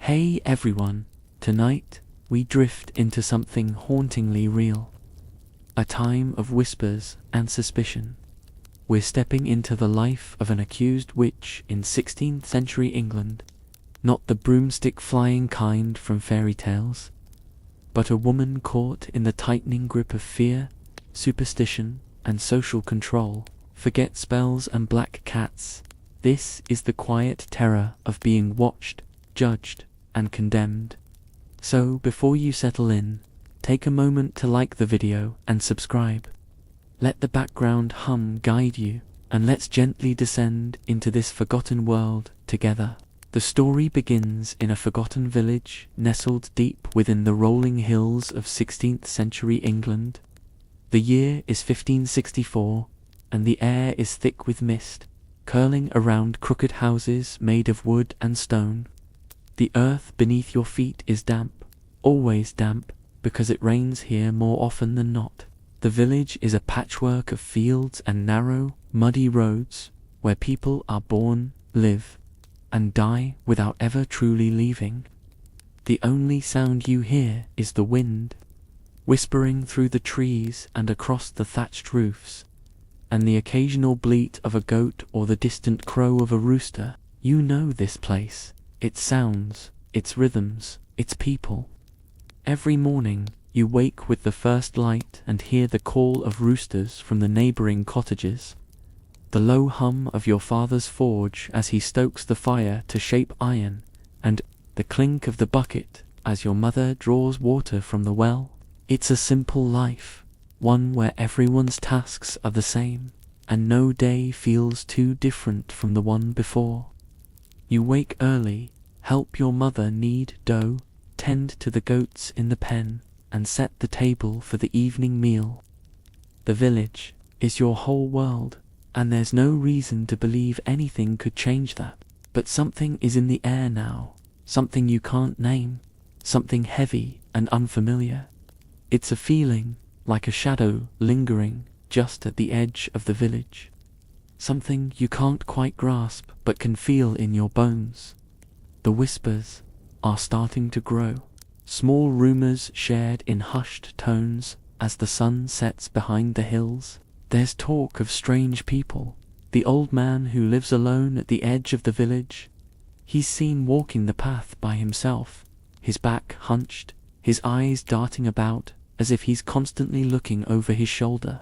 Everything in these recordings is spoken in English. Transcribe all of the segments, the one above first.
Hey everyone, tonight we drift into something hauntingly real. A time of whispers and suspicion. We're stepping into the life of an accused witch in 16th century England, not the broomstick flying kind from fairy tales, but a woman caught in the tightening grip of fear, superstition, and social control. Forget spells and black cats. This is the quiet terror of being watched, judged, and condemned. So before you settle in, take a moment to like the video and subscribe. Let the background hum guide you, and let's gently descend into this forgotten world together. The story begins in a forgotten village nestled deep within the rolling hills of 16th century England. The year is 1564, and the air is thick with mist, curling around crooked houses made of wood and stone. The earth beneath your feet is damp, always damp, because it rains here more often than not. The village is a patchwork of fields and narrow, muddy roads, where people are born, live, and die without ever truly leaving. The only sound you hear is the wind, whispering through the trees and across the thatched roofs, and the occasional bleat of a goat or the distant crow of a rooster. You know this place, its sounds, its rhythms, its people. Every morning, you wake with the first light and hear the call of roosters from the neighboring cottages, the low hum of your father's forge as he stokes the fire to shape iron, and the clink of the bucket as your mother draws water from the well. It's a simple life, one where everyone's tasks are the same, and no day feels too different from the one before. You wake early, help your mother knead dough, tend to the goats in the pen, and set the table for the evening meal. The village is your whole world, and there's no reason to believe anything could change that. But something is in the air now, something you can't name, something heavy and unfamiliar. It's a feeling, like a shadow lingering just at the edge of the village. Something you can't quite grasp but can feel in your bones. The whispers are starting to grow. Small rumors shared in hushed tones as the sun sets behind the hills. There's talk of strange people. The old man who lives alone at the edge of the village. He's seen walking the path by himself, his back hunched, his eyes darting about as if he's constantly looking over his shoulder.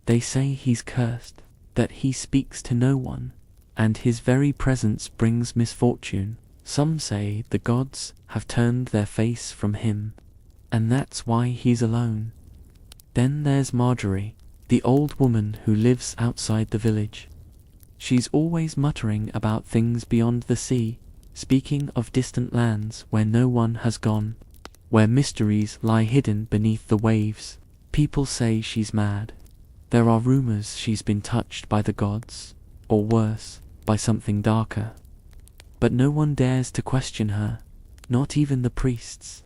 They say he's cursed, that he speaks to no one, and his very presence brings misfortune. Some say the gods have turned their face from him, and that's why he's alone. Then there's Marjorie, the old woman who lives outside the village. She's always muttering about things beyond the sea, speaking of distant lands where no one has gone, where mysteries lie hidden beneath the waves. People say she's mad. There are rumors she's been touched by the gods, or worse, by something darker. But no one dares to question her, not even the priests,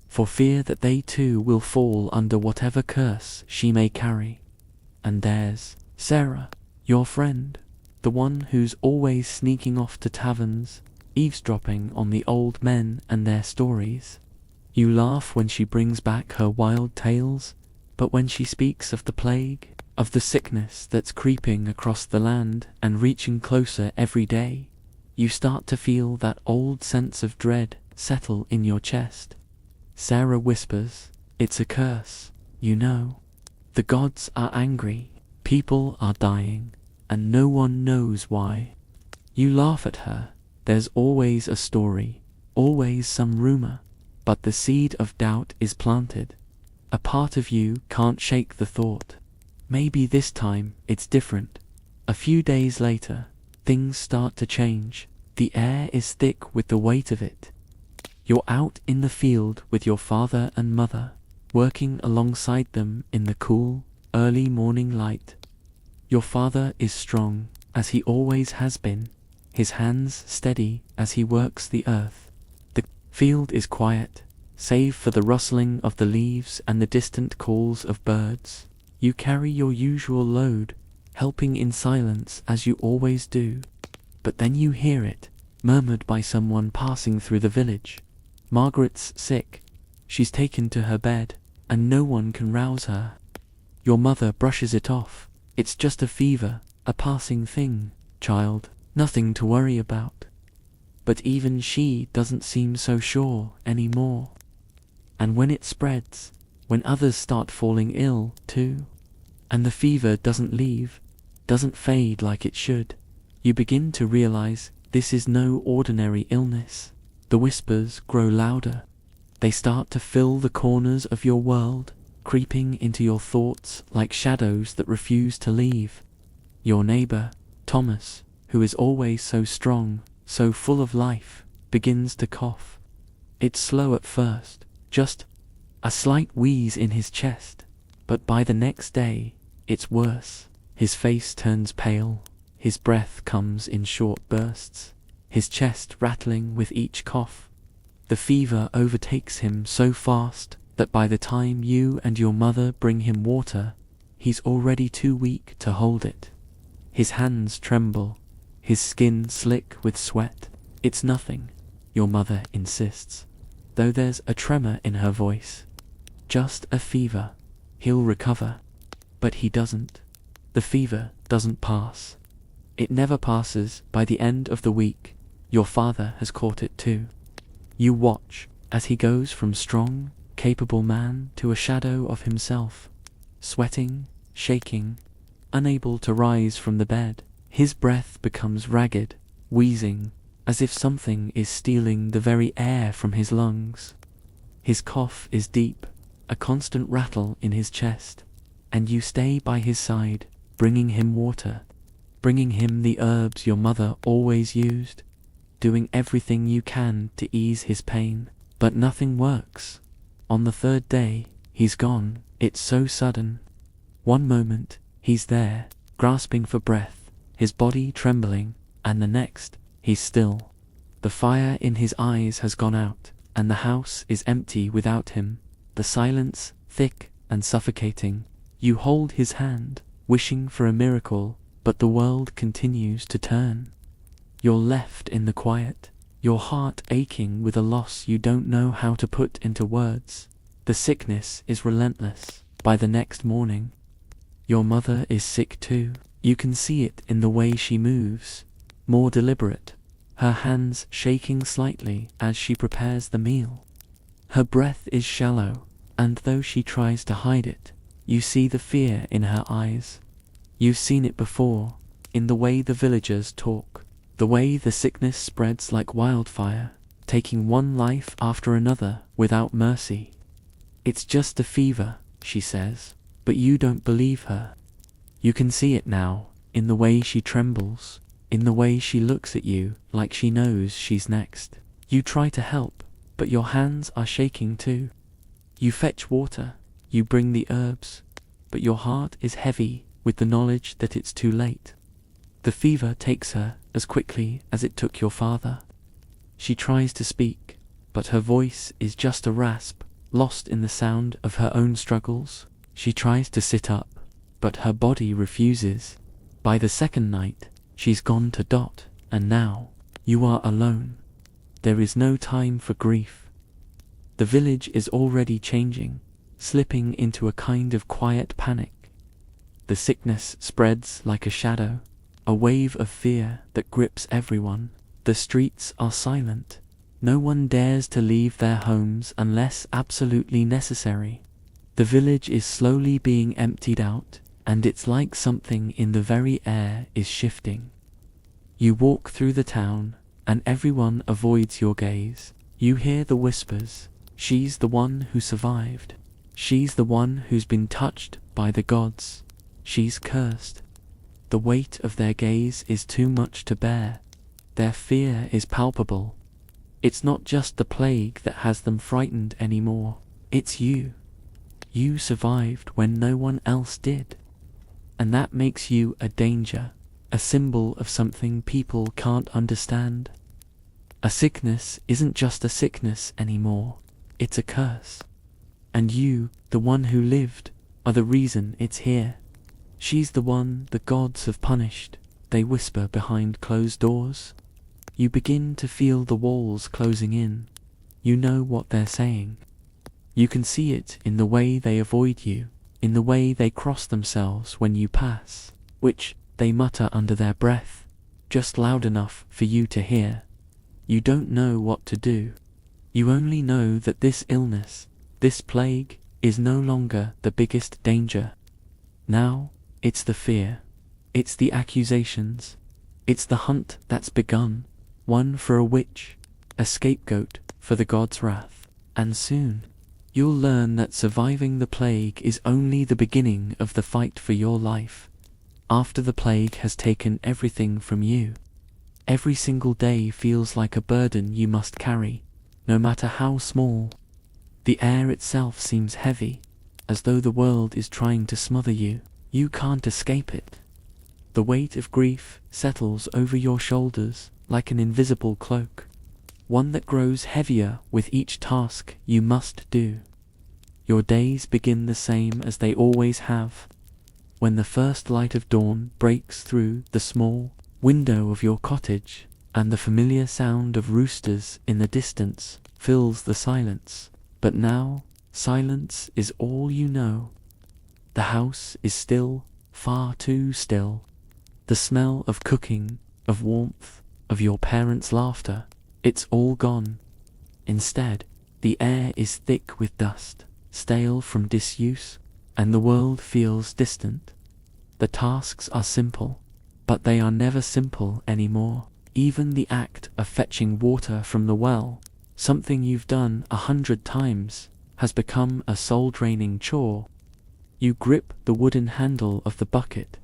for fear that they too will fall under whatever curse she may carry. And there's Sarah, your friend, the one who's always sneaking off to taverns, eavesdropping on the old men and their stories. You laugh when she brings back her wild tales, but when she speaks of the plague, of the sickness that's creeping across the land and reaching closer every day, you start to feel that old sense of dread settle in your chest. Sarah whispers, "It's a curse, you know. The gods are angry, people are dying, and no one knows why." You laugh at her. There's always a story, always some rumor, but the seed of doubt is planted. A part of you can't shake the thought, maybe this time it's different. A few days later, things start to change. The air is thick with the weight of it. You're out in the field with your father and mother, working alongside them in the cool, early morning light. Your father is strong, as he always has been, his hands steady as he works the earth. The field is quiet, save for the rustling of the leaves and the distant calls of birds. You carry your usual load, helping in silence as you always do. But then you hear it, murmured by someone passing through the village. Margaret's sick. She's taken to her bed, and no one can rouse her. Your mother brushes it off. It's just a fever, a passing thing, child, nothing to worry about. But even she doesn't seem so sure anymore. And when it spreads, when others start falling ill too, and the fever doesn't leave, doesn't fade like it should, you begin to realize this is no ordinary illness. The whispers grow louder. They start to fill the corners of your world, creeping into your thoughts like shadows that refuse to leave. Your neighbor, Thomas, who is always so strong, so full of life, begins to cough. It's slow at first, just a slight wheeze in his chest, but by the next day, it's worse. His face turns pale, his breath comes in short bursts, his chest rattling with each cough. The fever overtakes him so fast that by the time you and your mother bring him water, he's already too weak to hold it. His hands tremble, his skin slick with sweat. It's nothing, your mother insists, though there's a tremor in her voice. Just a fever. He'll recover. But he doesn't. The fever doesn't pass. It never passes. By the end of the week, your father has caught it too. You watch as he goes from strong, capable man to a shadow of himself, sweating, shaking, unable to rise from the bed. His breath becomes ragged, wheezing, as if something is stealing the very air from his lungs. His cough is deep, a constant rattle in his chest, and you stay by his side, bringing him water, bringing him the herbs your mother always used, doing everything you can to ease his pain. But nothing works. On the third day, he's gone. It's so sudden. One moment, he's there, grasping for breath, his body trembling, and the next, he's still. The fire in his eyes has gone out, and the house is empty without him. The silence, thick and suffocating. You hold his hand, wishing for a miracle, but the world continues to turn. You're left in the quiet, your heart aching with a loss you don't know how to put into words. The sickness is relentless. By the next morning, your mother is sick too. You can see it in the way she moves, more deliberate, her hands shaking slightly as she prepares the meal. Her breath is shallow, and though she tries to hide it, you see the fear in her eyes. You've seen it before, in the way the villagers talk, the way the sickness spreads like wildfire, taking one life after another without mercy. It's just a fever, she says, but you don't believe her. You can see it now, in the way she trembles, in the way she looks at you like she knows she's next. You try to help, but your hands are shaking too. You fetch water, you bring the herbs, but your heart is heavy with the knowledge that it's too late. The fever takes her as quickly as it took your father. She tries to speak, but her voice is just a rasp, lost in the sound of her own struggles. She tries to sit up, but her body refuses. By the second night, she's gone to Dot, and now, you are alone. There is no time for grief. The village is already changing, slipping into a kind of quiet panic. The sickness spreads like a shadow, a wave of fear that grips everyone. The streets are silent. No one dares to leave their homes unless absolutely necessary. The village is slowly being emptied out, and it's like something in the very air is shifting. You walk through the town, and everyone avoids your gaze. You hear the whispers. She's the one who survived. She's the one who's been touched by the gods. She's cursed. The weight of their gaze is too much to bear. Their fear is palpable. It's not just the plague that has them frightened anymore. It's you. You survived when no one else did. And that makes you a danger, a symbol of something people can't understand. A sickness isn't just a sickness anymore. It's a curse. And you, the one who lived, are the reason it's here. She's the one the gods have punished, they whisper behind closed doors. You begin to feel the walls closing in. You know what they're saying. You can see it in the way they avoid you, in the way they cross themselves when you pass, which they mutter under their breath, just loud enough for you to hear. You don't know what to do. You only know that this illness, this plague, is no longer the biggest danger. Now, it's the fear. It's the accusations. It's the hunt that's begun, one for a witch, a scapegoat for the god's wrath. And soon, you'll learn that surviving the plague is only the beginning of the fight for your life. After the plague has taken everything from you, every single day feels like a burden you must carry, no matter how small. The air itself seems heavy, as though the world is trying to smother you. You can't escape it. The weight of grief settles over your shoulders like an invisible cloak, one that grows heavier with each task you must do. Your days begin the same as they always have. When the first light of dawn breaks through the small window of your cottage, and the familiar sound of roosters in the distance fills the silence. But now, silence is all you know. The house is still, far too still. The smell of cooking, of warmth, of your parents' laughter, it's all gone. Instead, the air is thick with dust, stale from disuse, and the world feels distant. The tasks are simple, but they are never simple anymore. Even the act of fetching water from the well, something you've done 100 times, has become a soul-draining chore. You grip the wooden handle of the bucket,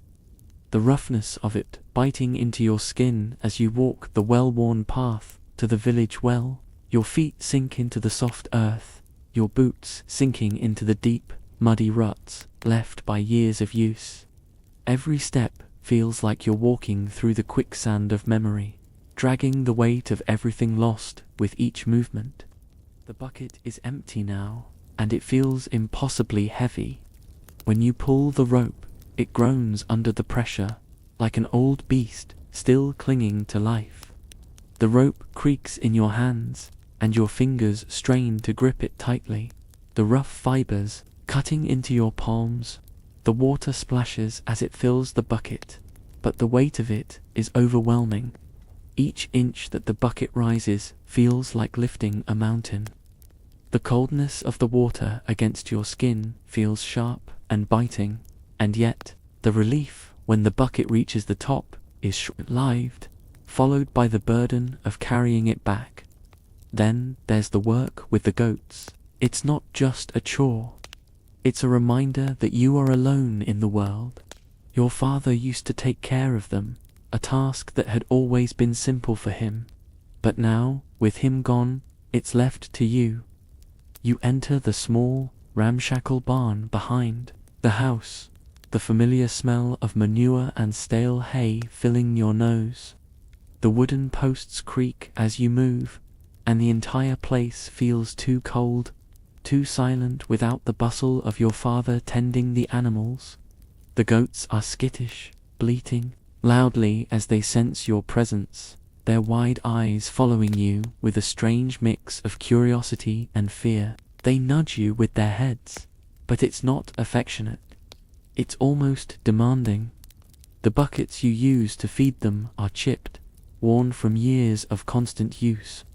the roughness of it biting into your skin as you walk the well-worn path to the village well. Your feet sink into the soft earth, your boots sinking into the deep, muddy ruts left by years of use. Every step feels like you're walking through the quicksand of memory, dragging the weight of everything lost with each movement. The bucket is empty now, and it feels impossibly heavy. When you pull the rope, it groans under the pressure, like an old beast still clinging to life. The rope creaks in your hands, and your fingers strain to grip it tightly. The rough fibers cutting into your palms. The water splashes as it fills the bucket, but the weight of it is overwhelming. Each inch that the bucket rises feels like lifting a mountain. The coldness of the water against your skin feels sharp and biting, and yet the relief when the bucket reaches the top is short-lived, followed by the burden of carrying it back. Then there's the work with the goats. It's not just a chore. It's a reminder that you are alone in the world. Your father used to take care of them, a task that had always been simple for him. But now, with him gone, it's left to you. You enter the small, ramshackle barn behind the house, the familiar smell of manure and stale hay filling your nose. The wooden posts creak as you move, and the entire place feels too cold, too silent without the bustle of your father tending the animals. The goats are skittish, bleating loudly as they sense your presence, their wide eyes following you with a strange mix of curiosity and fear. They nudge you with their heads, but it's not affectionate. It's almost demanding. The buckets you use to feed them are chipped, worn from years of constant use.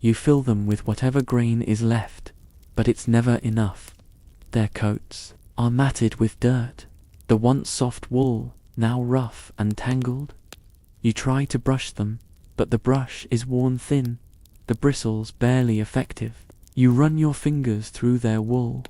You fill them with whatever grain is left, but it's never enough. Their coats are matted with dirt, the once soft wool now rough and tangled. You try to brush them, but the brush is worn thin, the bristles barely effective. You run your fingers through their wool,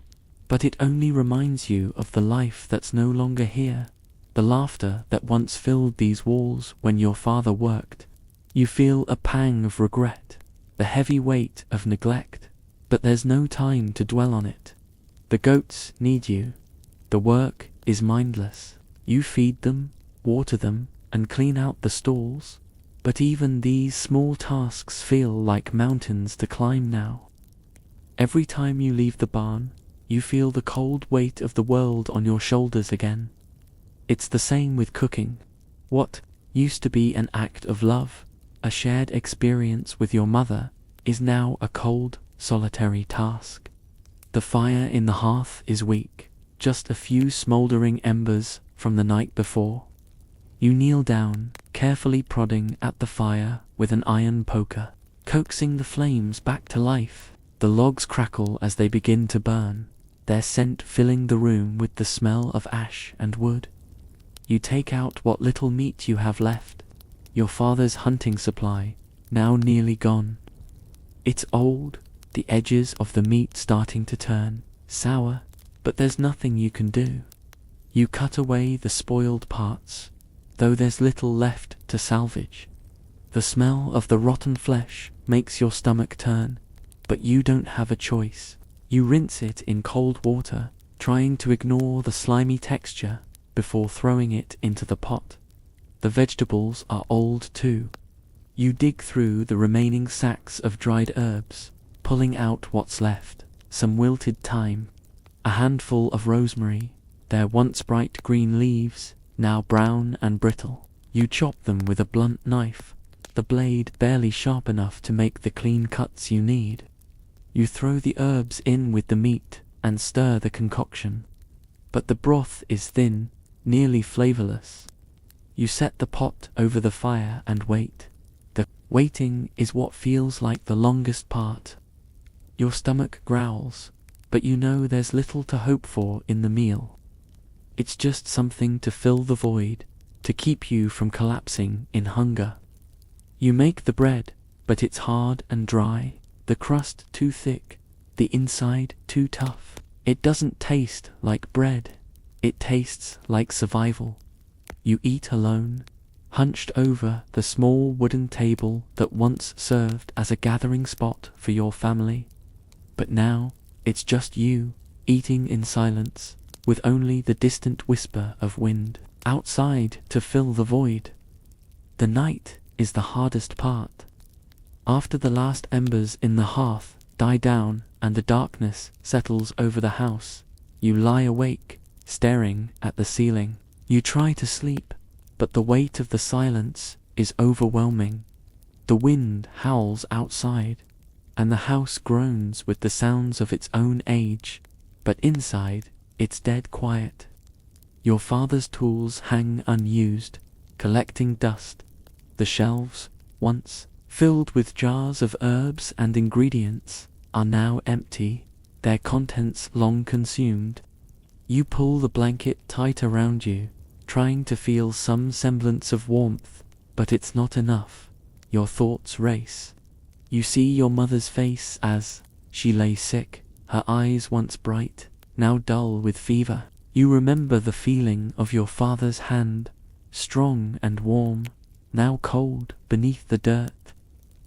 but it only reminds you of the life that's no longer here, the laughter that once filled these walls when your father worked. You feel a pang of regret, the heavy weight of neglect, but there's no time to dwell on it. The goats need you. The work is mindless. You feed them, water them, and clean out the stalls, but even these small tasks feel like mountains to climb now. Every time you leave the barn, you feel the cold weight of the world on your shoulders again. It's the same with cooking. What used to be an act of love, a shared experience with your mother, is now a cold, solitary task. The fire in the hearth is weak, just a few smouldering embers from the night before. You kneel down, carefully prodding at the fire with an iron poker, coaxing the flames back to life. The logs crackle as they begin to burn, their scent filling the room with the smell of ash and wood. You take out what little meat you have left, your father's hunting supply, now nearly gone. It's old, the edges of the meat starting to turn sour, but there's nothing you can do. You cut away the spoiled parts, though there's little left to salvage. The smell of the rotten flesh makes your stomach turn, but you don't have a choice. You rinse it in cold water, trying to ignore the slimy texture before throwing it into the pot. The vegetables are old too. You dig through the remaining sacks of dried herbs, pulling out what's left, some wilted thyme, a handful of rosemary, their once bright green leaves, now brown and brittle. You chop them with a blunt knife, the blade barely sharp enough to make the clean cuts you need. You throw the herbs in with the meat and stir the concoction, but the broth is thin, nearly flavorless. You set the pot over the fire and wait. The waiting is what feels like the longest part. Your stomach growls, but you know there's little to hope for in the meal. It's just something to fill the void, to keep you from collapsing in hunger. You make the bread, but it's hard and dry, the crust too thick, the inside too tough. It doesn't taste like bread, it tastes like survival. You eat alone, hunched over the small wooden table that once served as a gathering spot for your family. But now, it's just you, eating in silence, with only the distant whisper of wind outside to fill the void. The night is the hardest part. After the last embers in the hearth die down and the darkness settles over the house, you lie awake, staring at the ceiling. You try to sleep, but the weight of the silence is overwhelming. The wind howls outside, and the house groans with the sounds of its own age, but inside, it's dead quiet. Your father's tools hang unused, collecting dust. The shelves, once filled with jars of herbs and ingredients, are now empty, their contents long consumed. You pull the blanket tight around you, trying to feel some semblance of warmth, but it's not enough. Your thoughts race. You see your mother's face as she lay sick, her eyes once bright, now dull with fever. You remember the feeling of your father's hand, strong and warm, now cold beneath the dirt.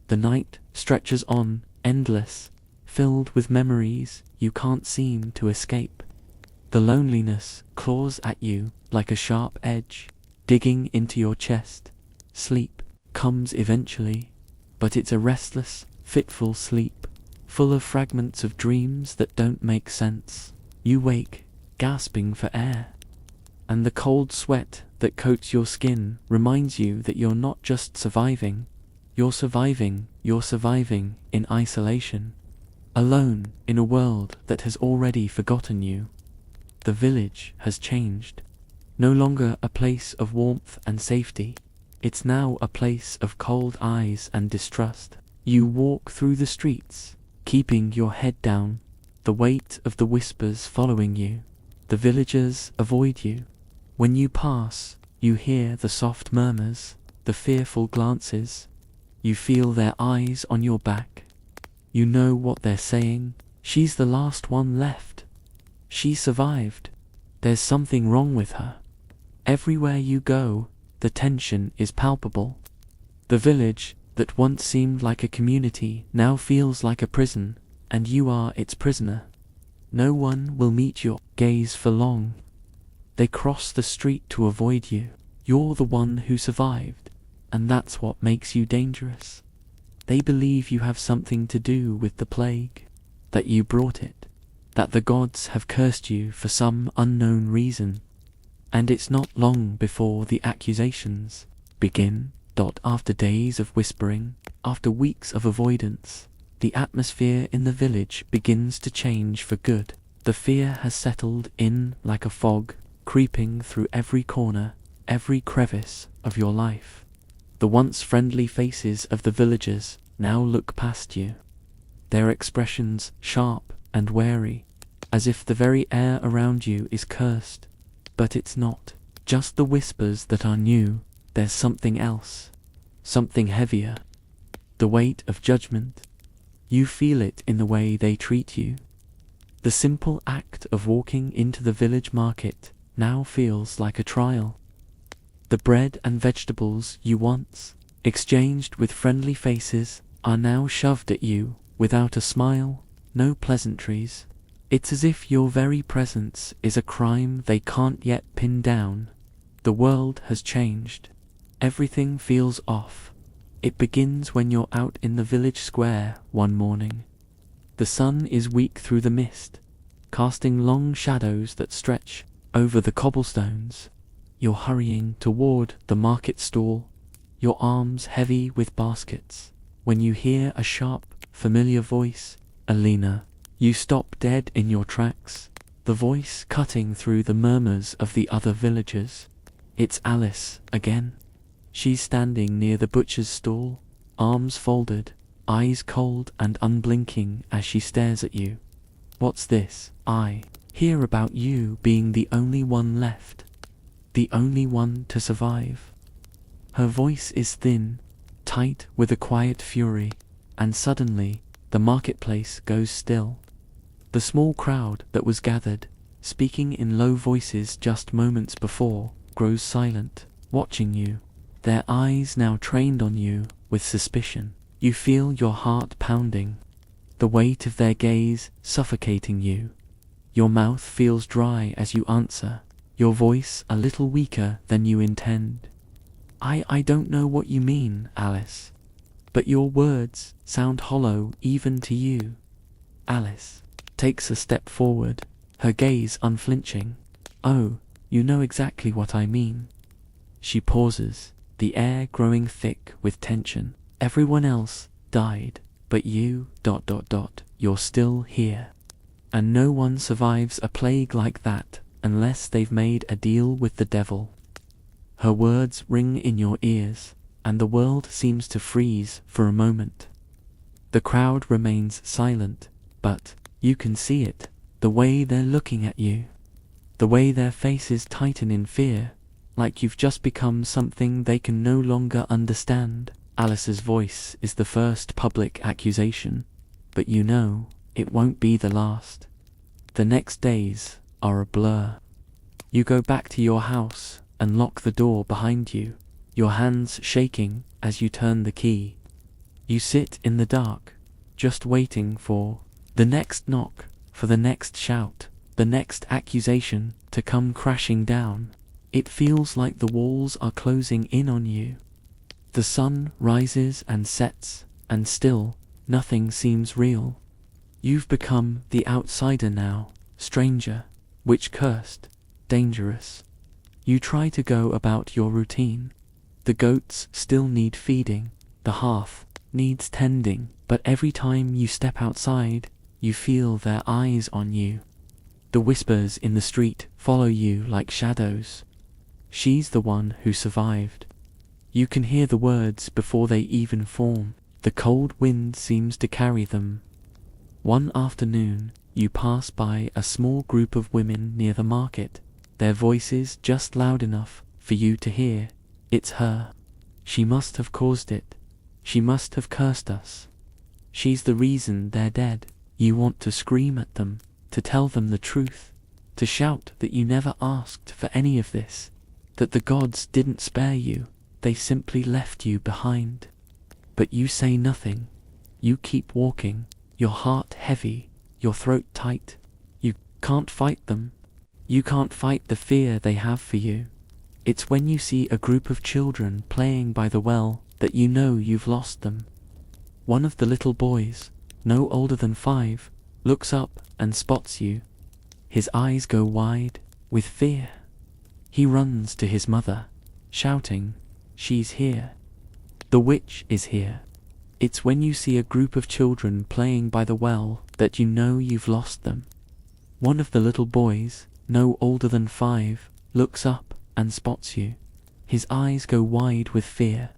The night stretches on, endless, filled with memories you can't seem to escape. The loneliness claws at you like a sharp edge, digging into your chest. Sleep comes eventually, but it's a restless, fitful sleep, full of fragments of dreams that don't make sense. You wake, gasping for air, and the cold sweat that coats your skin reminds you that you're not just surviving, you're surviving in isolation, alone in a world that has already forgotten you. The village has changed. No longer a place of warmth and safety, it's now a place of cold eyes and distrust. You walk through the streets, keeping your head down, the weight of the whispers following you. The villagers avoid you. When you pass, you hear the soft murmurs, the fearful glances. You feel their eyes on your back. You know what they're saying. She's the last one left. She survived. There's something wrong with her. Everywhere you go, the tension is palpable. The village that once seemed like a community now feels like a prison, and you are its prisoner. No one will meet your gaze for long. They cross the street to avoid you. You're the one who survived, and that's what makes you dangerous. They believe you have something to do with the plague, that you brought it, that the gods have cursed you for some unknown reason. And it's not long before the accusations begin. After days of whispering, after weeks of avoidance, the atmosphere in the village begins to change for good. The fear has settled in like a fog, creeping through every corner, every crevice of your life. The once friendly faces of the villagers now look past you, their expressions sharp and wary, as if the very air around you is cursed. But it's not just the whispers that are new. There's something else, something heavier, the weight of judgment. You feel it in the way they treat you. The simple act of walking into the village market now feels like a trial. The bread and vegetables you once exchanged with friendly faces are now shoved at you without a smile, no pleasantries. It's as if your very presence is a crime they can't yet pin down. The world has changed. Everything feels off. It begins when you're out in the village square one morning. The sun is weak through the mist, casting long shadows that stretch over the cobblestones. You're hurrying toward the market stall, your arms heavy with baskets, when you hear a sharp, familiar voice. Alina. You stop dead in your tracks, the voice cutting through the murmurs of the other villagers. It's Alice again. She's standing near the butcher's stall, arms folded, eyes cold and unblinking as she stares at you. What's this? I hear about you being the only one left, the only one to survive. Her voice is thin, tight with a quiet fury, and suddenly the marketplace goes still. The small crowd that was gathered, speaking in low voices just moments before, grows silent, watching you, their eyes now trained on you with suspicion. You feel your heart pounding, the weight of their gaze suffocating you. Your mouth feels dry as you answer, your voice a little weaker than you intend. I don't know what you mean, Alice, but your words sound hollow even to you. Alice takes a step forward, her gaze unflinching. Oh, you know exactly what I mean. She pauses, the air growing thick with tension. Everyone else died, but you... You're still here. And no one survives a plague like that unless they've made a deal with the devil. Her words ring in your ears, and the world seems to freeze for a moment. The crowd remains silent, but you can see it, the way they're looking at you, the way their faces tighten in fear, like you've just become something they can no longer understand. Alice's voice is the first public accusation, but you know it won't be the last. The next days are a blur. You go back to your house and lock the door behind you, your hands shaking as you turn the key. You sit in the dark, just waiting for the next knock, for the next shout, the next accusation to come crashing down. It feels like the walls are closing in on you. The sun rises and sets, and still, nothing seems real. You've become the outsider now, stranger, witch-cursed, dangerous. You try to go about your routine. The goats still need feeding, the hearth needs tending, but every time you step outside, you feel their eyes on you. The whispers in the street follow you like shadows. She's the one who survived. You can hear the words before they even form. The cold wind seems to carry them. One afternoon, you pass by a small group of women near the market, their voices just loud enough for you to hear. It's her. She must have caused it. She must have cursed us. She's the reason they're dead. You want to scream at them, to tell them the truth, to shout that you never asked for any of this, that the gods didn't spare you, they simply left you behind. But you say nothing. You keep walking, your heart heavy, your throat tight. You can't fight them. You can't fight the fear they have for you. It's when you see a group of children playing by the well that you know you've lost them. One of the little boys, no older than 5, looks up and spots you. His eyes go wide with fear. He runs to his mother, shouting, "She's here." The witch is here. It's when you see a group of children playing by the well that you know you've lost them. One of the little boys, no older than 5, looks up and spots you. His eyes go wide with fear.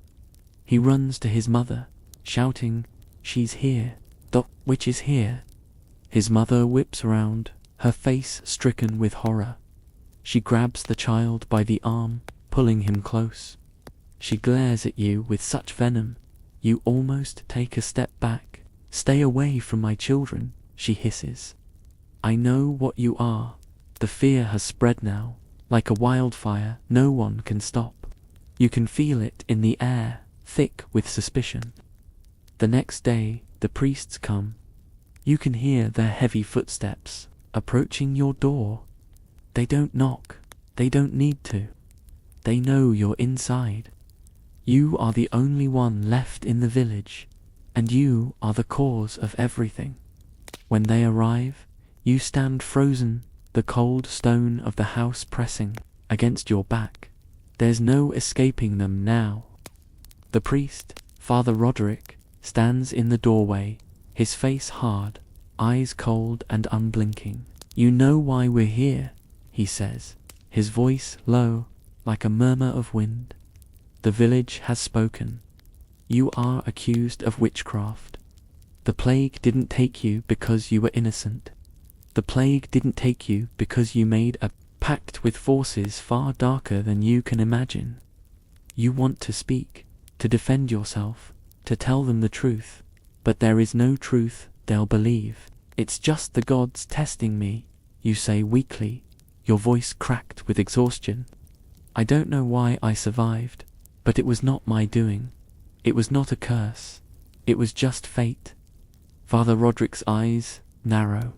He runs to his mother, shouting, "She's here. The witch is here." His mother whips around, her face stricken with horror. She grabs the child by the arm, pulling him close. She glares at you with such venom, you almost take a step back. "Stay away from my children," she hisses. "I know what you are." The fear has spread now, like a wildfire no one can stop. You can feel it in the air, thick with suspicion. The next day, the priests come. You can hear their heavy footsteps approaching your door. They don't knock, they don't need to. They know you're inside. You are the only one left in the village, and you are the cause of everything. When they arrive, you stand frozen, the cold stone of the house pressing against your back. There's no escaping them now. The priest, Father Roderick, stands in the doorway, his face hard, eyes cold and unblinking. "You know why we're here," he says, his voice low, like a murmur of wind. "The village has spoken. You are accused of witchcraft. The plague didn't take you because you were innocent. The plague didn't take you because you made a pact with forces far darker than you can imagine. You want to speak, to defend yourself, to tell them the truth, but there is no truth they'll believe. It's just the gods testing me," you say weakly, your voice cracked with exhaustion. "I don't know why I survived, but it was not my doing. It was not a curse. It was just fate." Father Roderick's eyes narrow.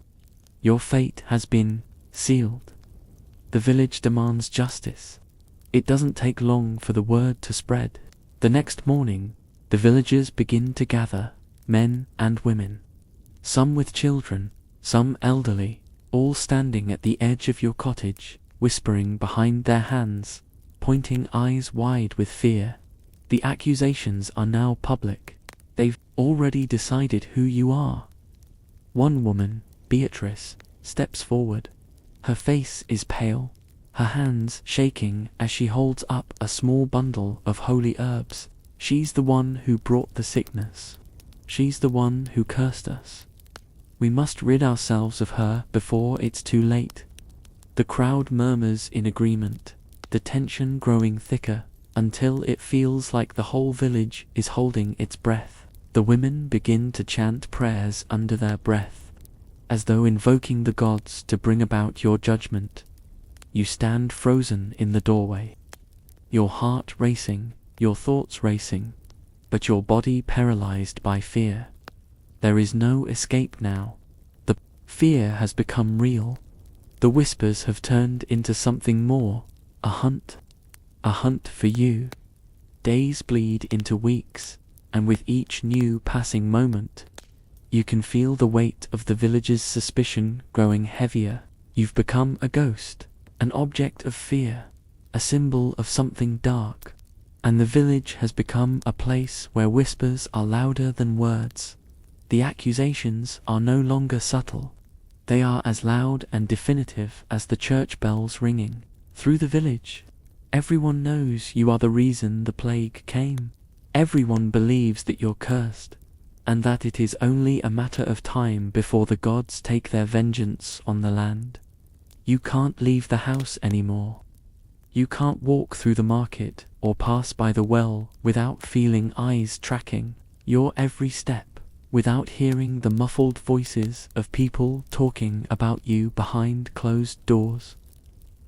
"Your fate has been sealed. The village demands justice." It doesn't take long for the word to spread. The next morning, the villagers begin to gather, men and women. Some with children, some elderly, all standing at the edge of your cottage, whispering behind their hands, pointing eyes wide with fear. The accusations are now public. They've already decided who you are. One woman, Beatrice, steps forward. Her face is pale, her hands shaking as she holds up a small bundle of holy herbs. She's the one who brought the sickness. She's the one who cursed us. We must rid ourselves of her before it's too late. The crowd murmurs in agreement, the tension growing thicker, until it feels like the whole village is holding its breath. The women begin to chant prayers under their breath, as though invoking the gods to bring about your judgment. You stand frozen in the doorway, your heart racing, your thoughts racing, but your body paralyzed by fear. There is no escape now. The fear has become real. The whispers have turned into something more, a hunt for you. Days bleed into weeks, and with each new passing moment, you can feel the weight of the village's suspicion growing heavier. You've become a ghost, an object of fear, a symbol of something dark, and the village has become a place where whispers are louder than words. The accusations are no longer subtle. They are as loud and definitive as the church bells ringing through the village. Everyone knows you are the reason the plague came. Everyone believes that you're cursed, and that it is only a matter of time before the gods take their vengeance on the land. You can't leave the house anymore. You can't walk through the market or pass by the well without feeling eyes tracking your every step, without hearing the muffled voices of people talking about you behind closed doors.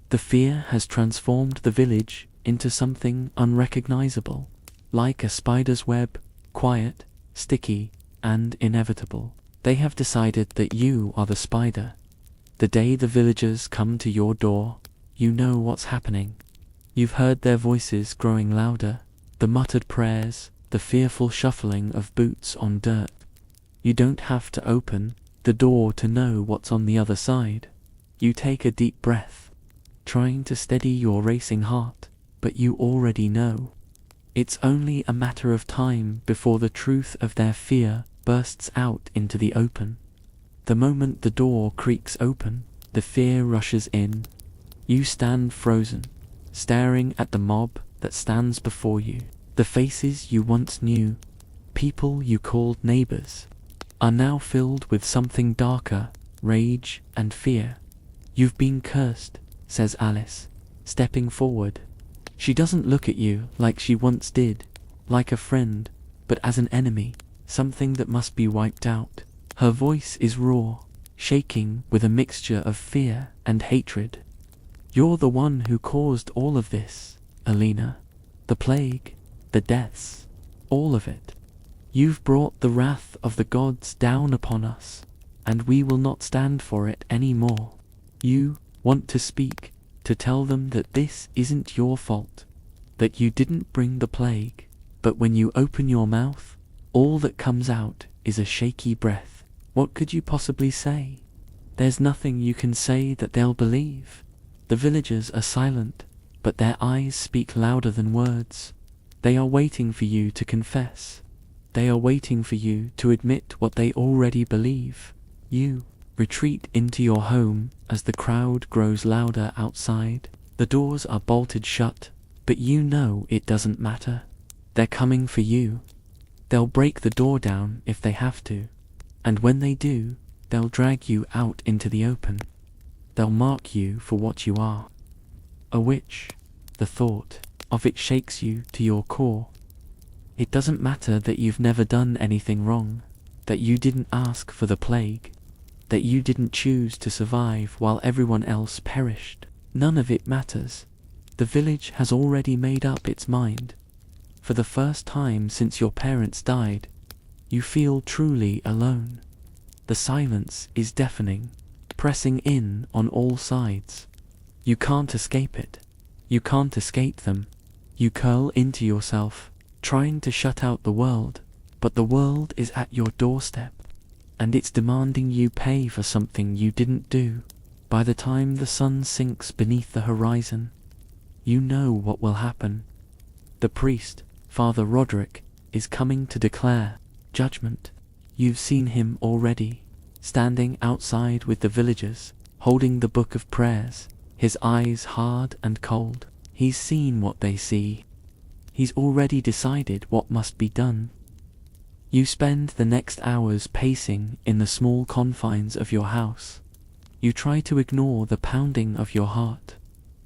The fear has transformed the village into something unrecognizable, like a spider's web, quiet, sticky, and inevitable. They have decided that you are the spider. The day the villagers come to your door, you know what's happening. You've heard their voices growing louder, the muttered prayers, the fearful shuffling of boots on dirt. You don't have to open the door to know what's on the other side. You take a deep breath, trying to steady your racing heart, but you already know. It's only a matter of time before the truth of their fear bursts out into the open. The moment the door creaks open, the fear rushes in. You stand frozen, staring at the mob that stands before you. The faces you once knew, people you called neighbors, are now filled with something darker, rage and fear. You've been cursed, says Alice, stepping forward. She doesn't look at you like she once did, like a friend, but as an enemy, something that must be wiped out. Her voice is raw, shaking with a mixture of fear and hatred. You're the one who caused all of this, Alina. The plague, the deaths, all of it. You've brought the wrath of the gods down upon us, and we will not stand for it any more. You want to speak, to tell them that this isn't your fault, that you didn't bring the plague, but when you open your mouth, all that comes out is a shaky breath. What could you possibly say? There's nothing you can say that they'll believe. The villagers are silent, but their eyes speak louder than words. They are waiting for you to confess. They are waiting for you to admit what they already believe. You retreat into your home as the crowd grows louder outside. The doors are bolted shut, but you know it doesn't matter. They're coming for you. They'll break the door down if they have to, and when they do, they'll drag you out into the open. They'll mark you for what you are. A witch. The thought of it shakes you to your core. It doesn't matter that you've never done anything wrong, that you didn't ask for the plague, that you didn't choose to survive while everyone else perished. None of it matters. The village has already made up its mind. For the first time since your parents died, you feel truly alone. The silence is deafening, pressing in on all sides. You can't escape it. You can't escape them. You curl into yourself, trying to shut out the world, but the world is at your doorstep, and it's demanding you pay for something you didn't do. By the time the sun sinks beneath the horizon, you know what will happen. The priest, Father Roderick, is coming to declare judgment. You've seen him already, standing outside with the villagers, holding the book of prayers, his eyes hard and cold. He's seen what they see. He's already decided what must be done. You spend the next hours pacing in the small confines of your house. You try to ignore the pounding of your heart.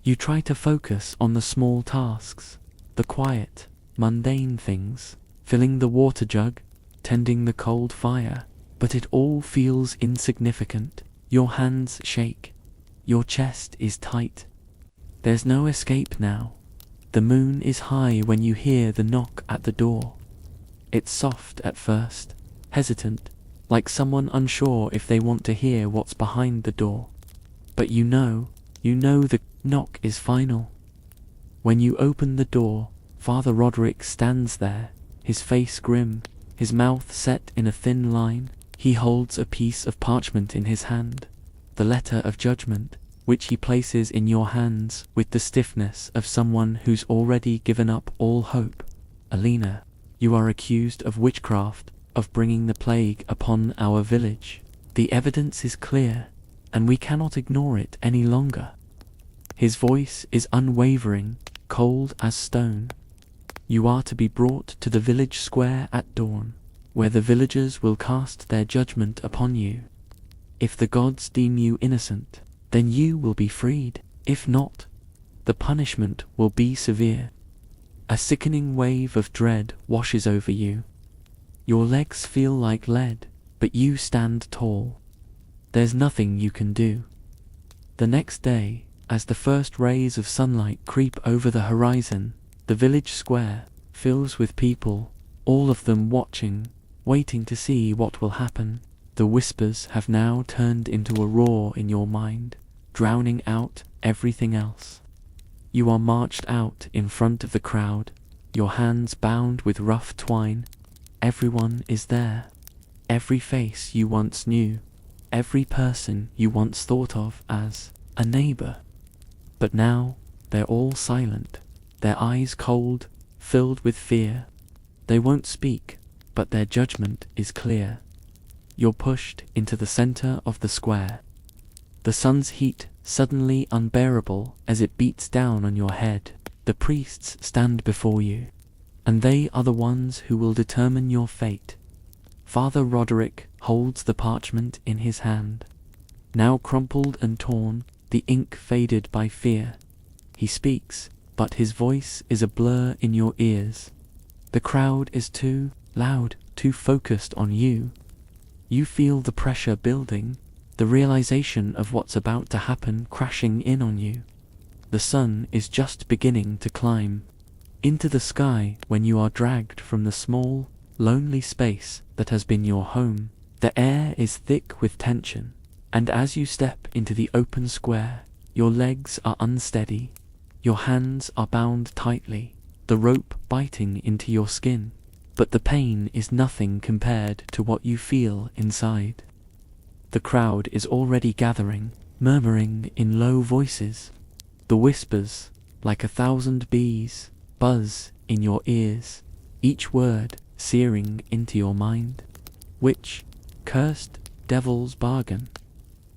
You try to focus on the small tasks, the quiet, mundane things, filling the water jug, tending the cold fire, but it all feels insignificant. Your hands shake. Your chest is tight. There's no escape now. The moon is high when you hear the knock at the door. It's soft at first, hesitant, like someone unsure if they want to hear what's behind the door. But you know the knock is final. When you open the door, Father Roderick stands there, his face grim, his mouth set in a thin line. He holds a piece of parchment in his hand, the letter of judgment, which he places in your hands with the stiffness of someone who's already given up all hope. Alina, you are accused of witchcraft, of bringing the plague upon our village. The evidence is clear, and we cannot ignore it any longer. His voice is unwavering, cold as stone. You are to be brought to the village square at dawn, where the villagers will cast their judgment upon you. If the gods deem you innocent, then you will be freed. If not, the punishment will be severe. A sickening wave of dread washes over you. Your legs feel like lead, but you stand tall. There's nothing you can do. The next day, as the first rays of sunlight creep over the horizon, the village square fills with people, all of them watching, waiting to see what will happen. The whispers have now turned into a roar in your mind, drowning out everything else. You are marched out in front of the crowd, your hands bound with rough twine. Everyone is there. Every face you once knew, every person you once thought of as a neighbor. But now they're all silent, their eyes cold, filled with fear. They won't speak, but their judgment is clear. You're pushed into the center of the square. The sun's heat suddenly unbearable as it beats down on your head. The priests stand before you, and they are the ones who will determine your fate. Father Roderick holds the parchment in his hand. Now crumpled and torn, the ink faded by fear. He speaks, but his voice is a blur in your ears. The crowd is too loud, too focused on you. You feel the pressure building, the realization of what's about to happen crashing in on you. The sun is just beginning to climb into the sky when you are dragged from the small, lonely space that has been your home. The air is thick with tension, and as you step into the open square, your legs are unsteady. Your hands are bound tightly, the rope biting into your skin. But the pain is nothing compared to what you feel inside. The crowd is already gathering, murmuring in low voices. The whispers, like 1,000 bees, buzz in your ears, each word searing into your mind. Witch, cursed, devil's bargain.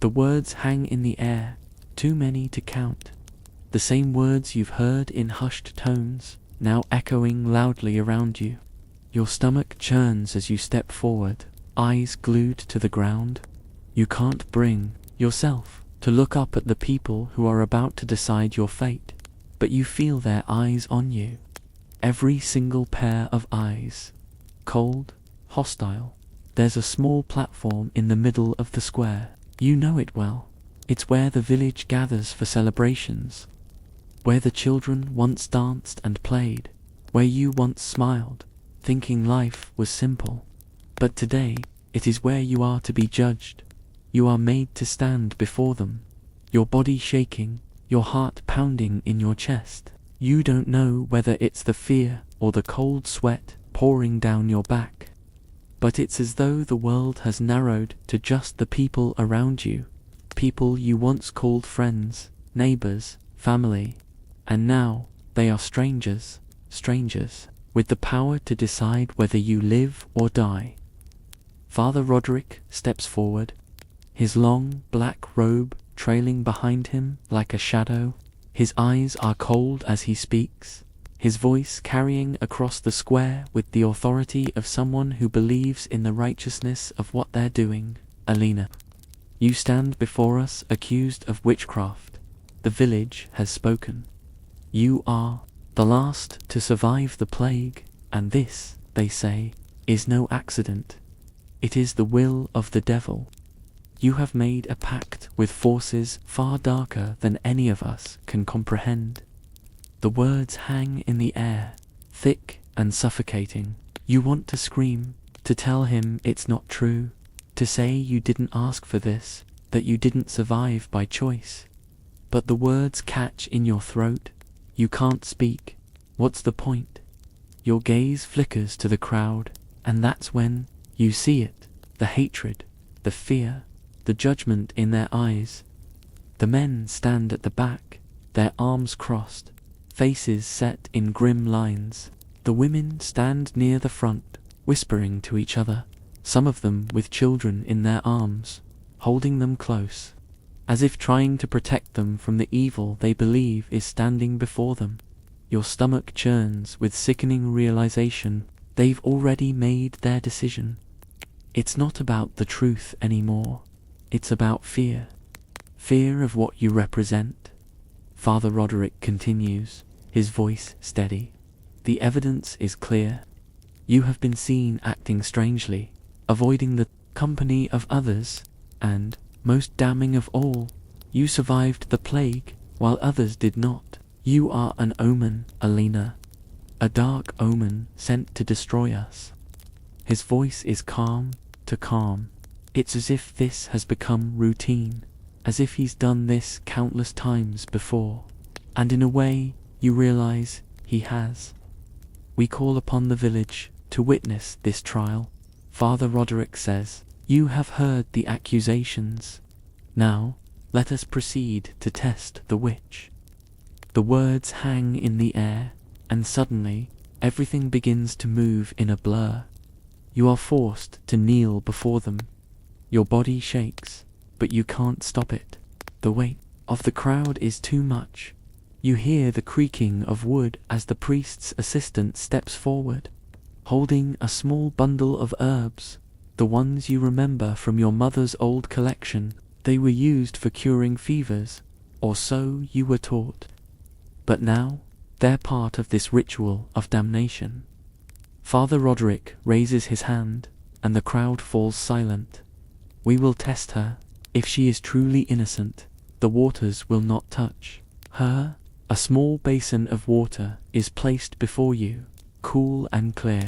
The words hang in the air, too many to count. The same words you've heard in hushed tones, now echoing loudly around you. Your stomach churns as you step forward, eyes glued to the ground. You can't bring yourself to look up at the people who are about to decide your fate, but you feel their eyes on you. Every single pair of eyes. Cold, hostile. There's a small platform in the middle of the square. You know it well. It's where the village gathers for celebrations, where the children once danced and played, where you once smiled, thinking life was simple. But today, it is where you are to be judged. You are made to stand before them, your body shaking, your heart pounding in your chest. You don't know whether it's the fear or the cold sweat pouring down your back. But it's as though the world has narrowed to just the people around you, people you once called friends, neighbors, family, and now they are strangers, with the power to decide whether you live or die. Father Roderick steps forward, his long black robe trailing behind him like a shadow. His eyes are cold as he speaks, his voice carrying across the square with the authority of someone who believes in the righteousness of what they're doing. Alina, you stand before us accused of witchcraft. The village has spoken. You are the last to survive the plague, and this, they say, is no accident. It is the will of the devil. You have made a pact with forces far darker than any of us can comprehend. The words hang in the air, thick and suffocating. You want to scream, to tell him it's not true, to say you didn't ask for this, that you didn't survive by choice. But the words catch in your throat. You can't speak. What's the point? Your gaze flickers to the crowd, and that's when you see it, the hatred, the fear, the judgment in their eyes. The men stand at the back, their arms crossed, faces set in grim lines. The women stand near the front, whispering to each other, some of them with children in their arms, holding them close, as if trying to protect them from the evil they believe is standing before them. Your stomach churns with sickening realization. They've already made their decision. It's not about the truth anymore. It's about fear. Fear of what you represent. Father Roderick continues, his voice steady. The evidence is clear. You have been seen acting strangely, avoiding the company of others, and, most damning of all, you survived the plague while others did not. You are an omen, Alina, a dark omen sent to destroy us. His voice is calm to calm. It's as if this has become routine, as if he's done this countless times before. And in a way, you realize he has. We call upon the village to witness this trial. Father Roderick says, you have heard the accusations. Now, let us proceed to test the witch. The words hang in the air, and suddenly, Everything begins to move in a blur. You are forced to kneel before them. Your body shakes, but you can't stop it. The weight of the crowd is too much. You hear the creaking of wood as the priest's assistant steps forward, holding a small bundle of herbs, the ones you remember from your mother's old collection. They were used for curing fevers, or so you were taught. But now, they're part of this ritual of damnation. Father Roderick raises his hand, and the crowd falls silent. We will test her. If she is truly innocent, the waters will not touch her. A small basin of water is placed before you, cool and clear.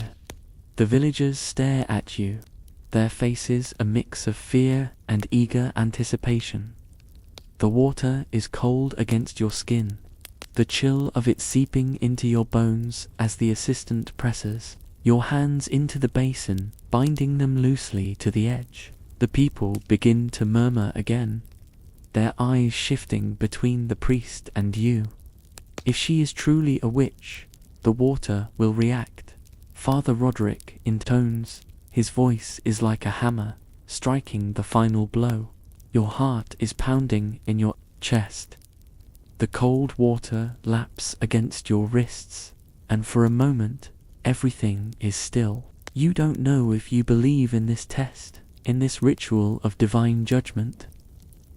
The villagers stare at you, their faces a mix of fear and eager anticipation. The water is cold against your skin, the chill of it seeping into your bones as the assistant presses your hands into the basin, binding them loosely to the edge. The people begin to murmur again, their eyes shifting between the priest and you. If she is truly a witch, the water will react. Father Roderick intones, his voice is like a hammer, striking the final blow. Your heart is pounding in your chest. The cold water laps against your wrists, and for a moment, everything is still. You don't know if you believe in this test, in this ritual of divine judgment.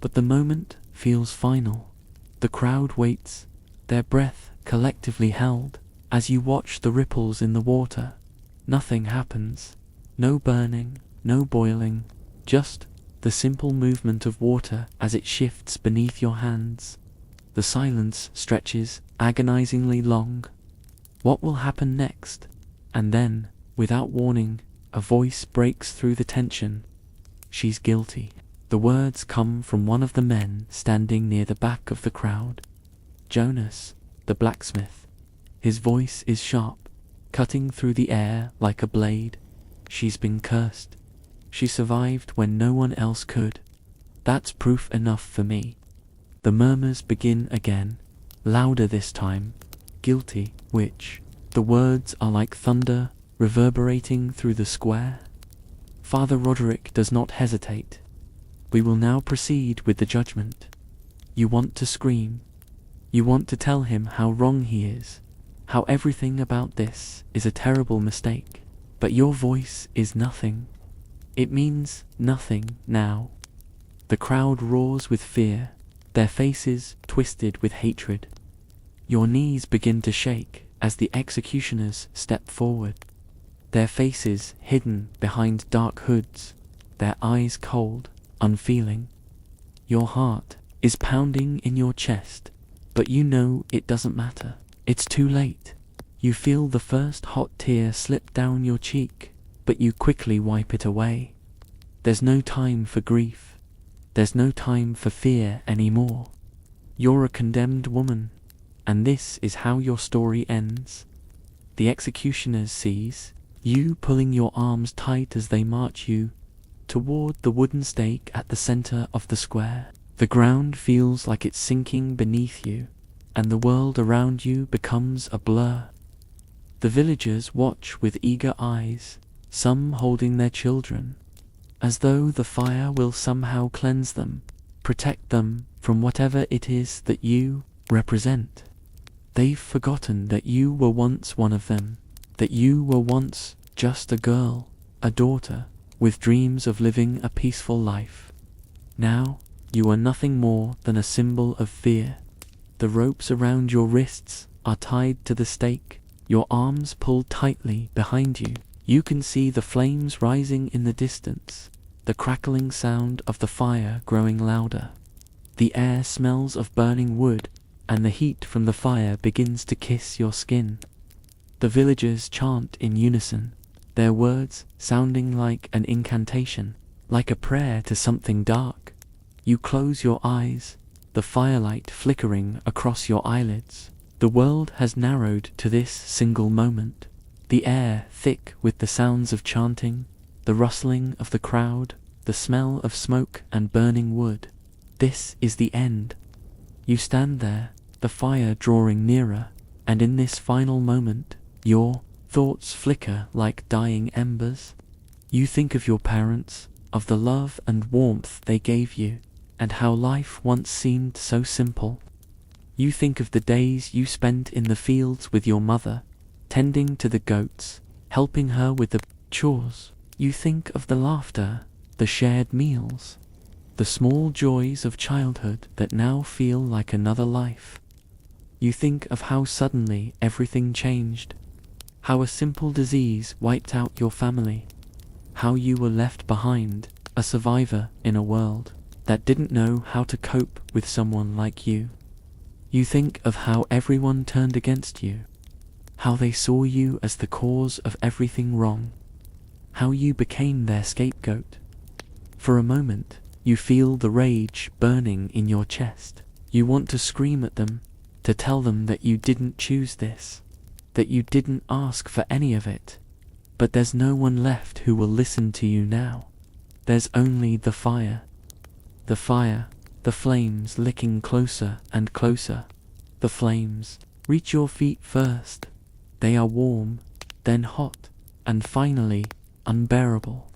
But the moment feels final. The crowd waits, their breath collectively held, as you watch the ripples in the water. Nothing happens. No burning, no boiling, just the simple movement of water as it shifts beneath your hands. The silence stretches agonizingly long. What will happen next? And then, without warning, a voice breaks through the tension. She's guilty. The words come from one of the men standing near the back of the crowd. Jonas, the blacksmith. His voice is sharp, cutting through the air like a blade. She's been cursed. She survived when no one else could. That's proof enough for me. The murmurs begin again, louder this time. Guilty witch. The words are like thunder, reverberating through the square. Father Roderick does not hesitate. We will now proceed with the judgment. You want to scream. You want to tell him how wrong he is, how everything about this is a terrible mistake. But your voice is nothing. It means nothing now. The crowd roars with fear, their faces twisted with hatred. Your knees begin to shake as the executioners step forward, their faces hidden behind dark hoods, their eyes cold, unfeeling. Your heart is pounding in your chest, but you know it doesn't matter. It's too late. You feel the first hot tear slip down your cheek, but you quickly wipe it away. There's no time for grief. There's no time for fear anymore. You're a condemned woman, and this is how your story ends. The executioners sees you pulling your arms tight as they march you toward the wooden stake at the center of the square. The ground feels like it's sinking beneath you, and the world around you becomes a blur. The villagers watch with eager eyes, some holding their children, as though the fire will somehow cleanse them, protect them from whatever it is that you represent. They've forgotten that you were once one of them, that you were once just a girl, a daughter, with dreams of living a peaceful life. Now, you are nothing more than a symbol of fear. The ropes around your wrists are tied to the stake, your arms pulled tightly behind you. You can see the flames rising in the distance, the crackling sound of the fire growing louder. The air smells of burning wood, and the heat from the fire begins to kiss your skin. The villagers chant in unison, their words sounding like an incantation, like a prayer to something dark. You close your eyes, the firelight flickering across your eyelids. The world has narrowed to this single moment. The air thick with the sounds of chanting, the rustling of the crowd, the smell of smoke and burning wood. This is the end. You stand there, the fire drawing nearer, and in this final moment, Your thoughts flicker like dying embers. You think of your parents, of the love and warmth they gave you, and how life once seemed so simple. You think of the days you spent in the fields with your mother, tending to the goats, helping her with the chores. You think of the laughter, the shared meals, the small joys of childhood that now feel like another life. You think of how suddenly everything changed, how a simple disease wiped out your family, how you were left behind, a survivor in a world that didn't know how to cope with someone like you. You think of how everyone turned against you, how they saw you as the cause of everything wrong, how you became their scapegoat. For a moment, you feel the rage burning in your chest. You want to scream at them, to tell them that you didn't choose this, that you didn't ask for any of it. But there's no one left who will listen to you now. There's only the fire. The fire, the flames licking closer and closer. The flames reach your feet first. They are warm, then hot, and finally unbearable.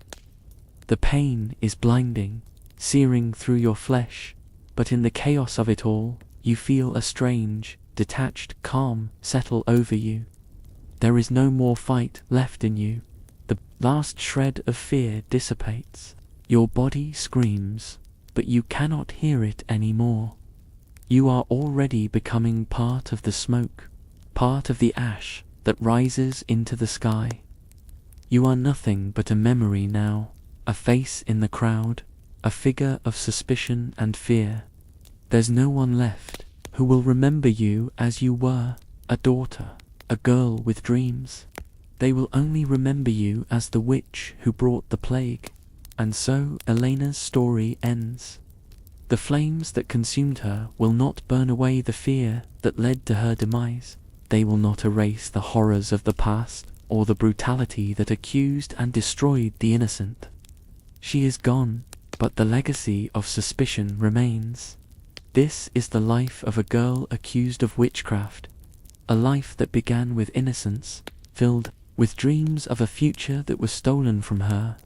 The pain is blinding, searing through your flesh, but in the chaos of it all, you feel a strange, detached calm settle over you. There is no more fight left in you. The last shred of fear dissipates. Your body screams, but you cannot hear it anymore. You are already becoming part of the smoke, part of the ash that rises into the sky. You are nothing but a memory now, a face in the crowd, a figure of suspicion and fear. There's no one left who will remember you as you were, a daughter, a girl with dreams. They will only remember you as the witch who brought the plague. And so Elena's story ends. The flames that consumed her will not burn away the fear that led to her demise. They will not erase the horrors of the past or the brutality that accused and destroyed the innocent. She is gone, but the legacy of suspicion remains. This is the life of a girl accused of witchcraft, a life that began with innocence, filled with dreams of a future that was stolen from her,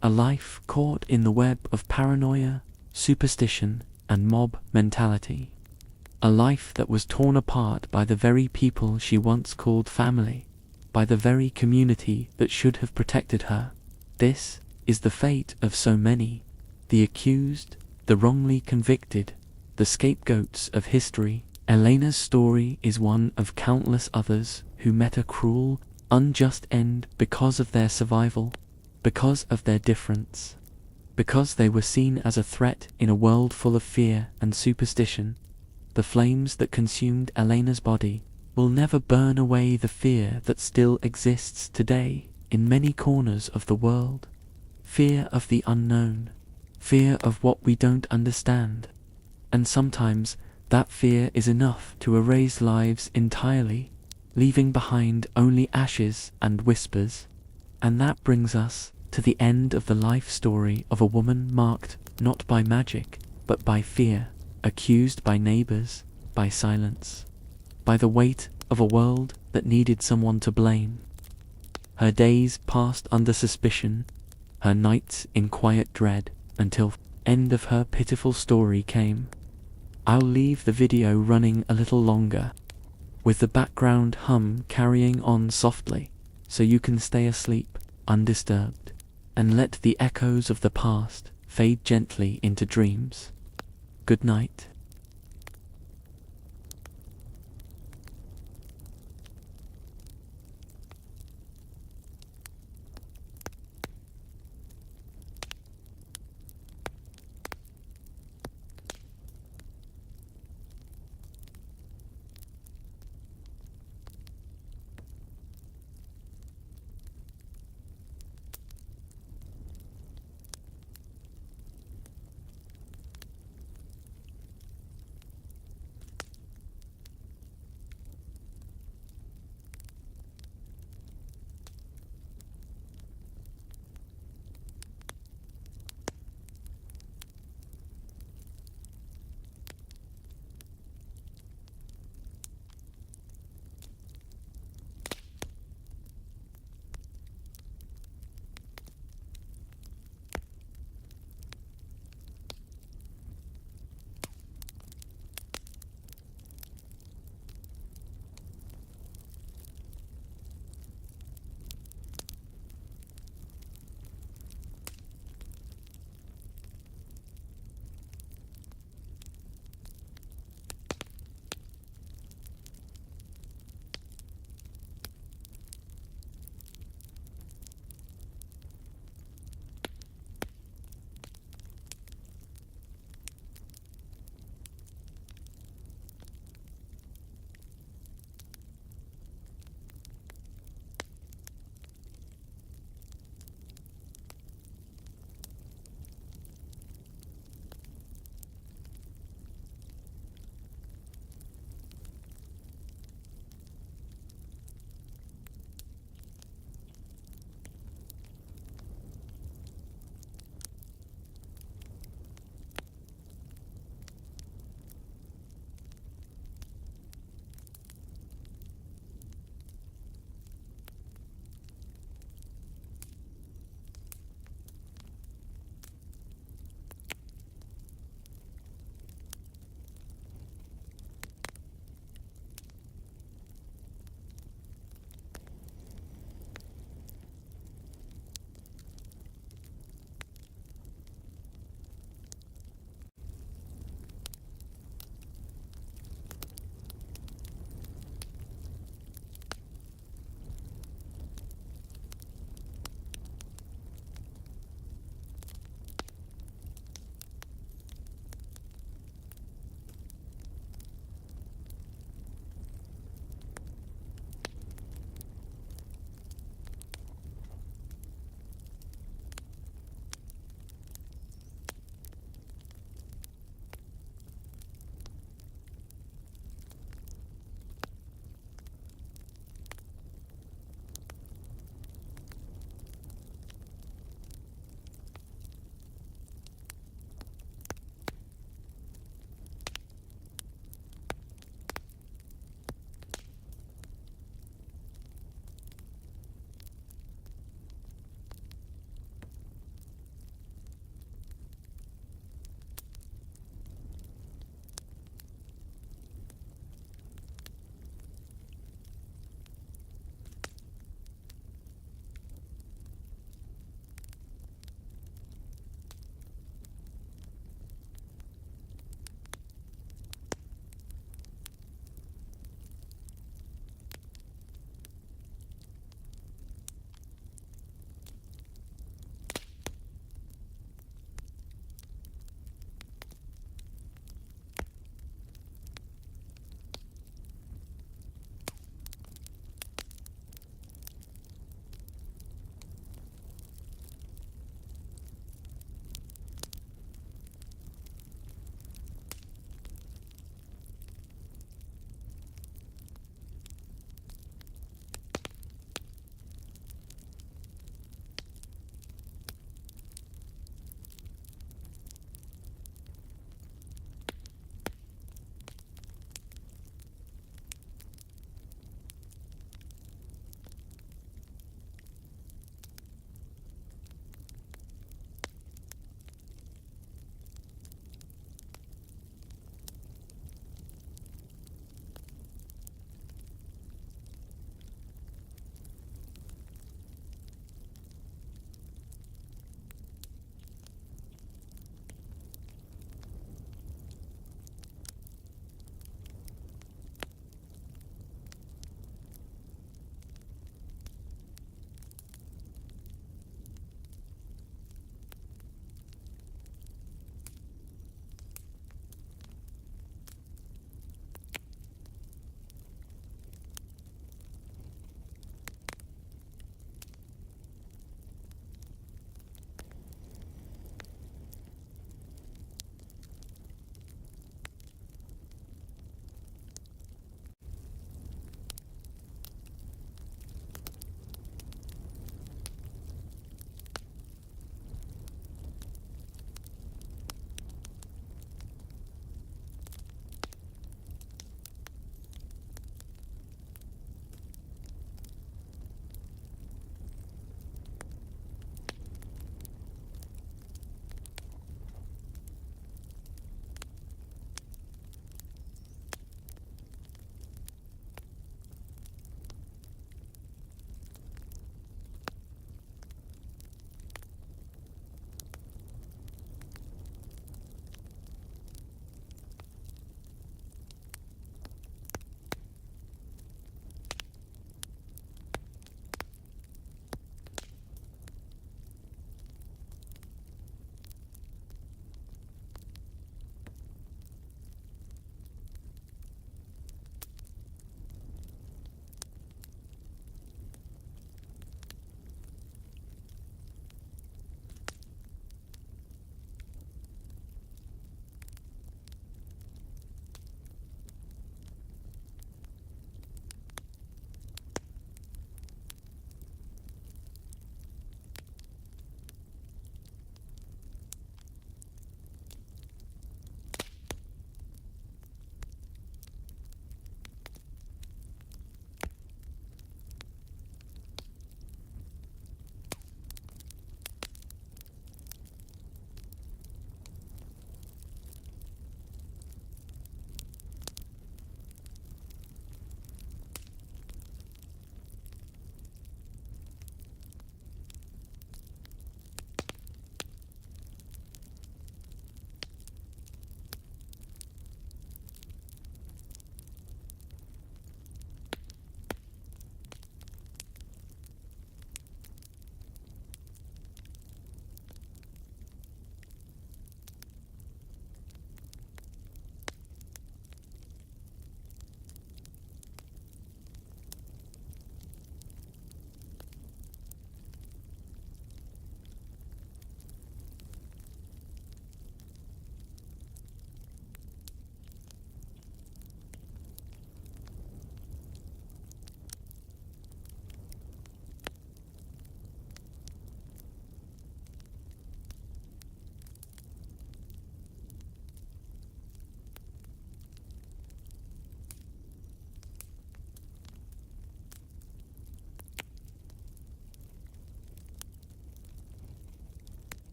a life caught in the web of paranoia, superstition, and mob mentality, a life that was torn apart by the very people she once called family, by the very community that should have protected her. This is the fate of so many, the accused, the wrongly convicted, the scapegoats of history. Elena's story is one of countless others who met a cruel, unjust end because of their survival, because of their difference, because they were seen as a threat in a world full of fear and superstition. The flames that consumed Elena's body will never burn away the fear that still exists today in many corners of the world. Fear of the unknown, fear of what we don't understand. And sometimes that fear is enough to erase lives entirely, leaving behind only ashes and whispers. And that brings us to the end of the life story of a woman marked not by magic, but by fear, accused by neighbors, by silence, by the weight of a world that needed someone to blame. Her days passed under suspicion, her nights in quiet dread, until the end of her pitiful story came. I'll leave the video running a little longer, with the background hum carrying on softly, so you can stay asleep, undisturbed, and let the echoes of the past fade gently into dreams. Good night.